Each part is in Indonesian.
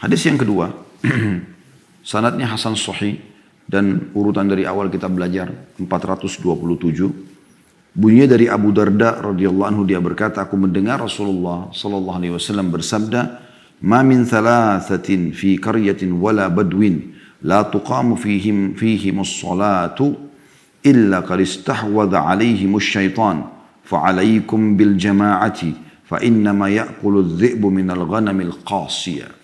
Hadis yang kedua, sanadnya Hasan Sahih dan urutan dari awal kita belajar 427. Bunyinya dari Abu Darda radhiyallahu anhu, dia berkata, aku mendengar Rasulullah sallallahu alaihi wasallam bersabda, "Ma min thalathatin fi qaryatin wala badwin la tuqamu fihim as-salatu illa qad istahwadha alaihim asy-syaitan fa 'alaikum bil jama'ati fa innama ya'kulu adh-dhi'bu minal ghanamil qasiyah."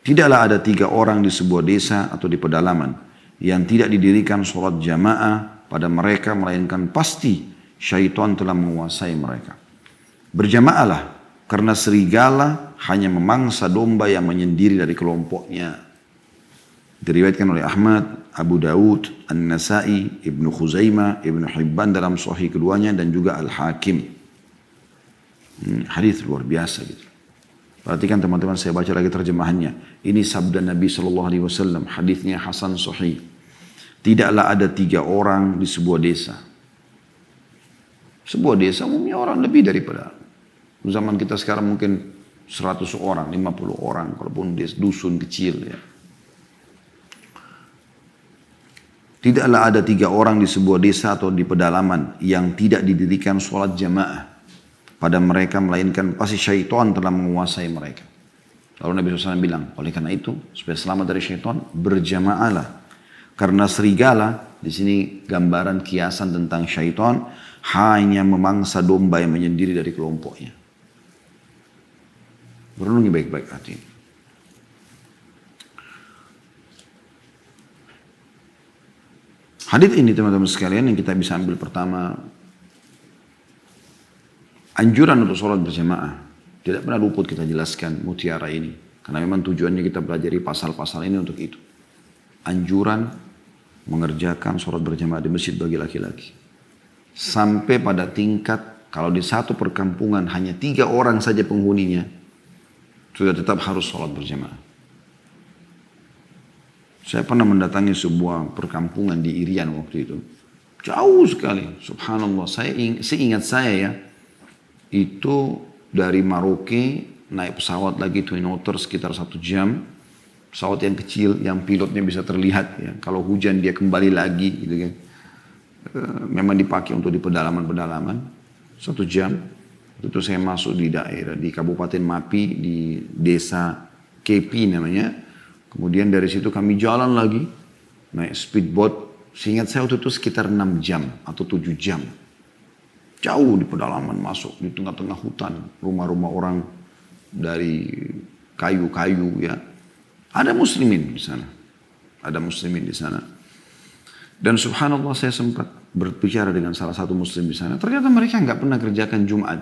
Tidaklah ada 3 orang di sebuah desa atau di pedalaman yang tidak didirikan sholat jamaah pada mereka, melainkan pasti syaitan telah menguasai mereka. Berjamaahlah, karena serigala hanya memangsa domba yang menyendiri dari kelompoknya. Diriwayatkan oleh Ahmad, Abu Daud, An-Nasai, Ibnu Khuzaimah, Ibnu Hibban dalam Sahih keduanya, dan juga Al-Hakim. Hadis luar biasa gitu. Perhatikan teman-teman, saya baca lagi terjemahannya. Ini sabda Nabi SAW, hadisnya Hasan Sahih. Tidaklah ada 3 orang di sebuah desa. Sebuah desa umumnya orang lebih daripada. Zaman kita sekarang mungkin 100 orang, 50 orang, kalaupun dusun kecil ya. Tidaklah ada 3 orang di sebuah desa atau di pedalaman yang tidak didirikan sholat jamaah pada mereka, melainkan pasti syaitan telah menguasai mereka. Lalu Nabi SAW bilang, oleh karena itu, supaya selamat dari syaitan, berjamaahlah. Karena serigala, di sini gambaran kiasan tentang syaitan, hanya memangsa domba yang menyendiri dari kelompoknya. Berenungi baik-baik hati. Hadits ini teman-teman sekalian yang kita bisa ambil pertama, anjuran untuk sholat berjamaah. Tidak pernah luput kita jelaskan mutiara ini. Karena memang tujuannya kita pelajari pasal-pasal ini untuk itu. Anjuran mengerjakan sholat berjamaah di masjid bagi laki-laki. Sampai pada tingkat kalau di satu perkampungan hanya 3 orang saja penghuninya, sudah tetap harus sholat berjamaah. Saya pernah mendatangi sebuah perkampungan di Irian waktu itu. Jauh sekali, subhanallah. Seingat saya ya, itu dari Maroke naik pesawat lagi Twin Otter sekitar 1 jam. Pesawat yang kecil yang pilotnya bisa terlihat ya. Kalau hujan dia kembali lagi gitu kan. Memang dipakai untuk di pedalaman-pedalaman. 1 jam. Itu saya masuk di daerah di Kabupaten Mapi di desa Kepi namanya. Kemudian dari situ kami jalan lagi naik speedboat. Seingat saya waktu itu sekitar 6 jam atau 7 jam. Jauh di pedalaman masuk di tengah-tengah hutan, rumah-rumah orang dari kayu-kayu ya. Ada muslimin di sana. Ada muslimin di sana. Dan subhanallah saya sempat berbicara dengan salah satu muslim di sana. Ternyata mereka nggak pernah kerjakan Jumat.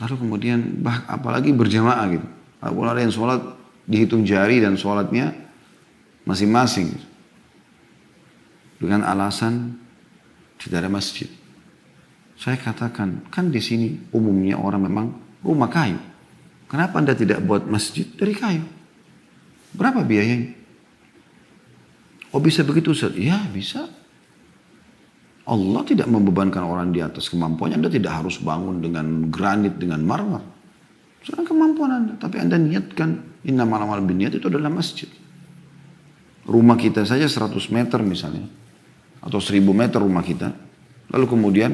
Lalu kemudian apalagi berjamaah gitu. Walaupun ada yang sholat dihitung jari dan sholatnya masing-masing. Dengan alasan tidak ada masjid. Saya katakan, kan di sini umumnya orang memang rumah kayu. Kenapa Anda tidak buat masjid dari kayu? Berapa biayanya? Oh bisa begitu Ustaz? Ya bisa. Allah tidak membebankan orang di atas kemampuannya. Anda tidak harus bangun dengan granit, dengan marmer. Sedang kemampuan Anda. Tapi Anda niatkan, innamal a'malu binniyat, itu adalah masjid. Rumah kita saja 100 meter misalnya. Atau 1000 meter rumah kita. Lalu kemudian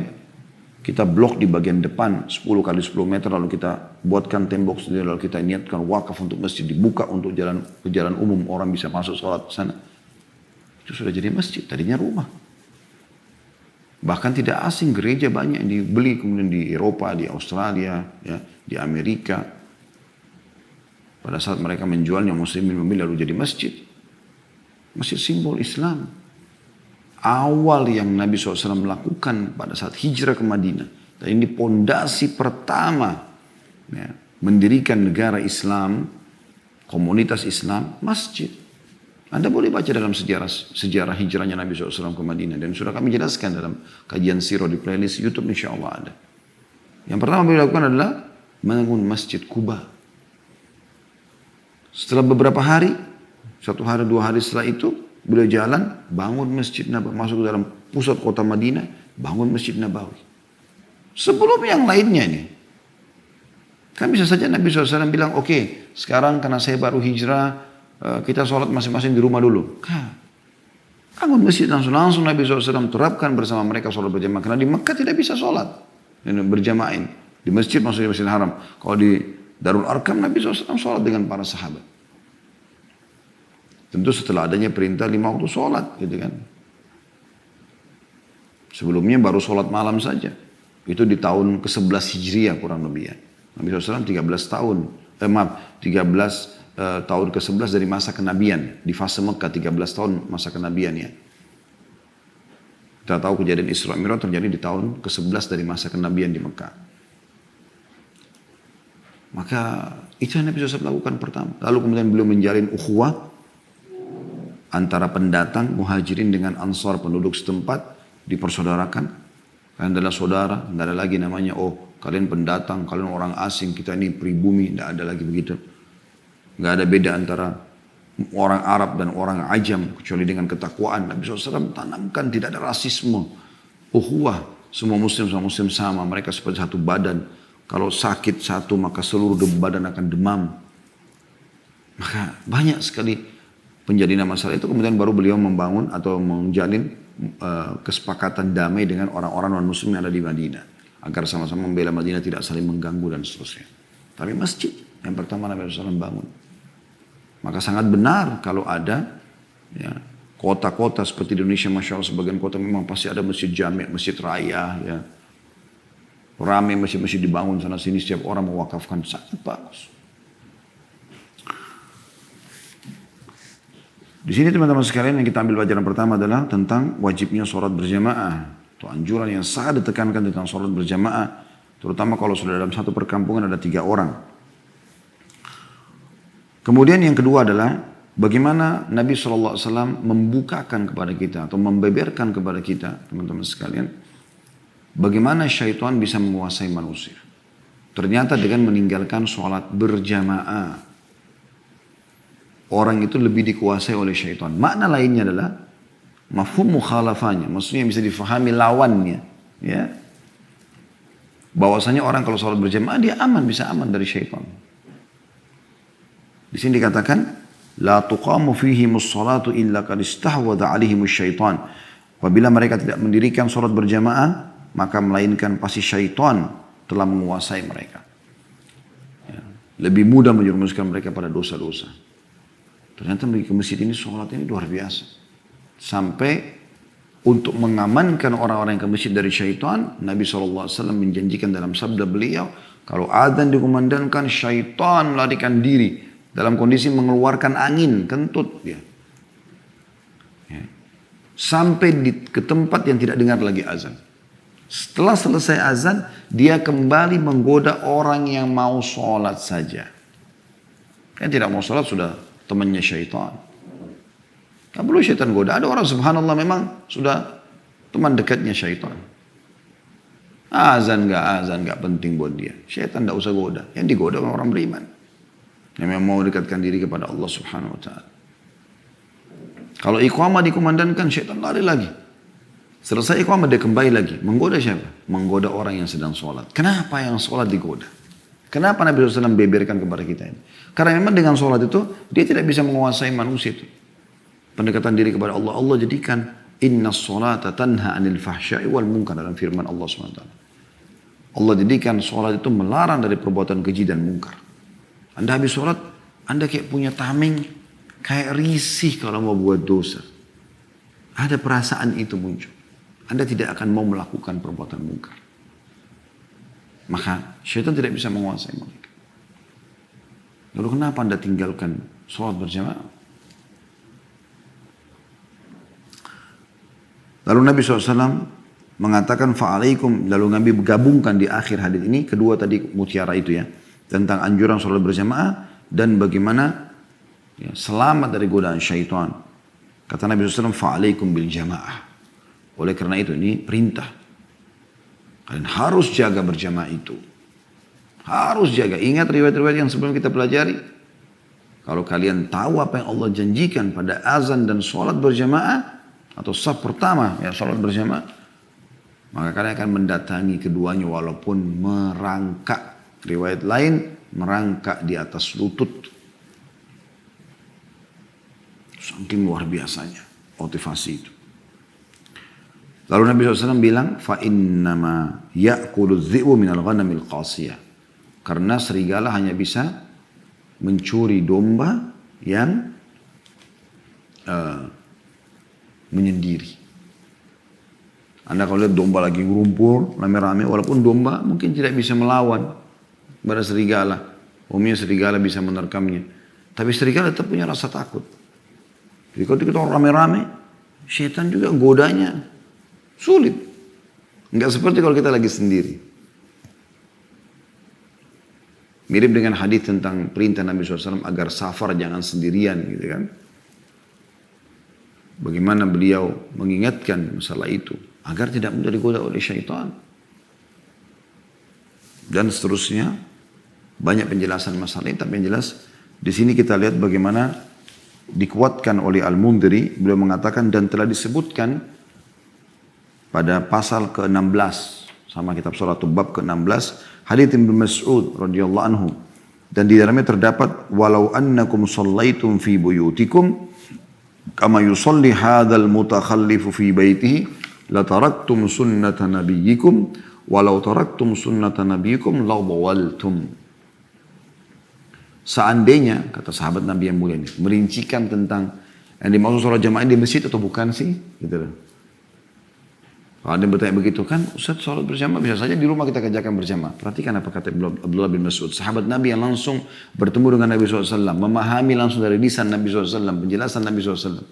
kita blok di bagian depan 10 kali 10 meter. Lalu kita buatkan tembok sendiri. Lalu kita niatkan wakaf untuk masjid. Dibuka untuk jalan umum. Orang bisa masuk sholat ke sana. Itu sudah jadi masjid. Tadinya rumah. Bahkan tidak asing, gereja banyak yang dibeli kemudian di Eropa, di Australia, ya, di Amerika. Pada saat mereka menjualnya, muslimin membeli lalu jadi masjid. Masjid simbol Islam. Awal yang Nabi SAW lakukan pada saat hijrah ke Madinah. Dan ini pondasi pertama ya, mendirikan negara Islam, komunitas Islam, masjid. Anda boleh baca dalam sejarah hijrahnya Nabi SAW ke Madinah. Dan sudah kami jelaskan dalam kajian sirah di playlist YouTube, insya Allah ada. Yang pertama beliau lakukan adalah membangun masjid Kuba. Setelah beberapa hari, 1 hari 2 hari setelah itu, beliau jalan, bangun Masjid Nabawi, masuk ke dalam pusat kota Madinah, bangun Masjid Nabawi. Sebelum yang lainnya ini. Kan bisa saja Nabi SAW bilang, oke, sekarang karena saya baru hijrah, kita sholat masing-masing di rumah dulu. Bangun masjid langsung Nabi SAW terapkan bersama mereka sholat berjamaah. Karena di Mekah tidak bisa sholat berjamaah. Di masjid, maksudnya di Masjidil Haram. Kalau di Darul Arkam, Nabi SAW sholat dengan para sahabat. Tentu setelah adanya perintah 5 waktu sholat gitu kan. Sebelumnya baru sholat malam saja. Itu di tahun ke-11 Hijriah kurang lebih ya. Nabi SAW 13 tahun, 13 tahun ke-11 dari masa kenabian. Di fase Mekah 13 tahun masa kenabian ya. Kita tahu kejadian Isra Mi'raj terjadi di tahun ke-11 dari masa kenabian di Mekah. Maka itu yang Nabi SAW lakukan pertama. Lalu kemudian beliau menjalin ukhuwah antara pendatang muhajirin dengan ansar penduduk setempat, dipersaudarakan. Kalian adalah saudara, tidak ada lagi namanya, oh kalian pendatang, kalian orang asing, kita ini pribumi, tidak ada lagi begitu. Tidak ada beda antara orang Arab dan orang Ajam, kecuali dengan ketakwaan. Nabi SAW tanamkan tidak ada rasisme, ukhuwah, semua muslim sama, mereka seperti satu badan. Kalau sakit satu maka seluruh badan akan demam. Maka banyak sekali penjadian masalah itu, kemudian baru beliau membangun atau menjalin kesepakatan damai dengan orang-orang non-muslim yang ada di Madinah. Agar sama-sama membela Madinah, tidak saling mengganggu dan seterusnya. Tapi masjid yang pertama Nabi SAW bangun. Maka sangat benar kalau ada ya, kota-kota seperti di Indonesia, Masya Allah sebagian kota memang pasti ada masjid jami', masjid raya. Ya. Ramai masjid-masjid dibangun sana sini, setiap orang mewakafkan, sangat bagus. Di sini teman-teman sekalian yang kita ambil pelajaran pertama adalah tentang wajibnya sholat berjamaah. Itu anjuran yang sangat ditekankan tentang sholat berjamaah. Terutama kalau sudah dalam satu perkampungan ada 3 orang. Kemudian yang kedua adalah bagaimana Nabi SAW membukakan kepada kita atau membeberkan kepada kita teman-teman sekalian. Bagaimana syaitan bisa menguasai manusia. Ternyata dengan meninggalkan sholat berjamaah. Orang itu lebih dikuasai oleh syaitan. Makna lainnya adalah mafhum mukhalafahnya. Maksudnya bisa difahami lawannya. Ya. Bahwasanya orang kalau sholat berjamaah dia aman, bisa aman dari syaitan. Di sini dikatakan la tuqamu fihimus salatu illa qad istahwadha alaihimus syaitan. Apabila mereka tidak mendirikan sholat berjamaah, maka melainkan pasti syaitan telah menguasai mereka. Ya. Lebih mudah menjerumuskan mereka pada dosa-dosa. Ternyata pergi ke masjid ini sholat ini luar biasa. Sampai untuk mengamankan orang-orang yang ke masjid dari syaitan, Nabi SAW menjanjikan dalam sabda beliau, kalau adzan dikumandangkan, syaitan melarikan diri dalam kondisi mengeluarkan angin, kentut dia. Ya. Sampai ke tempat yang tidak dengar lagi azan. Setelah selesai azan, dia kembali menggoda orang yang mau sholat saja. Yang tidak mau sholat sudah temannya syaitan. Gak perlu syaitan goda. Ada orang subhanallah memang sudah teman dekatnya syaitan. Azan gak penting buat dia. Syaitan gak usah goda. Yang digoda orang beriman. Yang memang mau dekatkan diri kepada Allah subhanahu wa ta'ala. Kalau iqamah dikumandangkan, syaitan lari lagi. Selesai iqamah dia kembali lagi. Menggoda siapa? Menggoda orang yang sedang sholat. Kenapa yang sholat digoda? Kenapa Nabi SAW beberkan kepada kita ini? Karena memang dengan sholat itu, dia tidak bisa menguasai manusia itu. Pendekatan diri kepada Allah. Allah jadikan, inna sholata tanha anil fahsyai wal munkar dalam firman Allah SWT. Allah jadikan sholat itu melarang dari perbuatan keji dan munkar. Anda habis sholat, Anda kayak punya tameng, kayak risih kalau mau buat dosa. Ada perasaan itu muncul. Anda tidak akan mau melakukan perbuatan munkar. Maka syaitan tidak bisa menguasai mereka. Lalu kenapa Anda tinggalkan sholat berjamaah? Lalu Nabi SAW mengatakan fa'alaikum. Lalu Nabi gabungkan di akhir hadis ini. Kedua tadi mutiara itu ya. Tentang anjuran sholat berjamaah. Dan bagaimana ya, selamat dari godaan syaitan. Kata Nabi SAW fa'alaikum bil jamaah. Oleh karena itu ini perintah. Kalian harus jaga berjamaah itu. Harus jaga. Ingat riwayat-riwayat yang sebelum kita pelajari. Kalau kalian tahu apa yang Allah janjikan pada azan dan sholat berjamaah. Atau saf pertama ya sholat berjamaah. Maka kalian akan mendatangi keduanya walaupun merangkak. Riwayat lain. merangkak di atas lutut. Saking luar biasanya motivasi itu. Lalu Nabi SAW bilang, فَإِنَّمَا يَأْكُلُ الذِّئُ مِنَ الْغَنَمِ الْقَاسِيَةِ. Karena serigala hanya bisa mencuri domba yang menyendiri. Anda kalau lihat domba lagi ngumpul, rame-rame, walaupun domba mungkin tidak bisa melawan pada serigala. Umumnya serigala bisa menerkamnya. Tapi serigala tetap punya rasa takut. Jadi kalau kita orang rame-rame, setan juga godanya sulit. Enggak seperti kalau kita lagi sendiri. Mirip dengan hadis tentang perintah Nabi SAW agar safar jangan sendirian gitu kan. Bagaimana beliau mengingatkan masalah itu agar tidak mudah digoda oleh syaitan. Dan seterusnya banyak penjelasan masalah ini, tapi yang jelas di sini kita lihat bagaimana dikuatkan oleh Al-Mundhiri. Beliau mengatakan dan telah disebutkan pada pasal ke-16 sama kitab salat bab ke-16 hadits Ibnu Mas'ud radhiyallahu anhu, dan di dalamnya terdapat walau annakum shallaitum fi buyutikum kama yusalli hadzal mutakhallifu fi baitihi la taraktum sunnata nabiyyikum walau taraktum sunnata nabiyyikum la dhawaltum. Seandainya, kata sahabat Nabi yang mulia ini, merincikan tentang yang dimaksud sholat jamaah di masjid atau bukan sih, gitu loh. Kalau ada yang bertanya begitu kan, Ustaz sholat berjamaah bisa saja di rumah kita kerjakan berjamaah. Perhatikan apa kata Abdullah bin Mas'ud, sahabat Nabi yang langsung bertemu dengan Nabi SAW, memahami langsung dari lisan Nabi SAW, penjelasan Nabi SAW.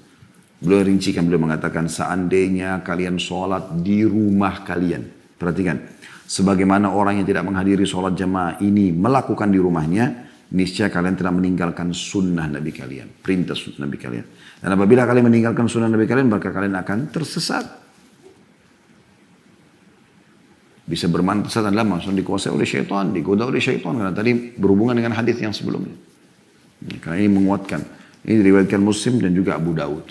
Beliau rincikan, beliau mengatakan seandainya kalian sholat di rumah kalian. Perhatikan, sebagaimana orang yang tidak menghadiri sholat jamaah ini melakukan di rumahnya, niscaya kalian telah meninggalkan sunnah Nabi kalian, perintah sunnah Nabi kalian. Dan apabila kalian meninggalkan sunnah Nabi kalian, maka kalian akan tersesat. Bisa bermanfaat adalah langsung dikuasai oleh syaitan, digoda oleh syaitan. Karena tadi berhubungan dengan hadis yang sebelumnya. Karena ini menguatkan. Ini diriwayatkan Muslim dan juga Abu Daud.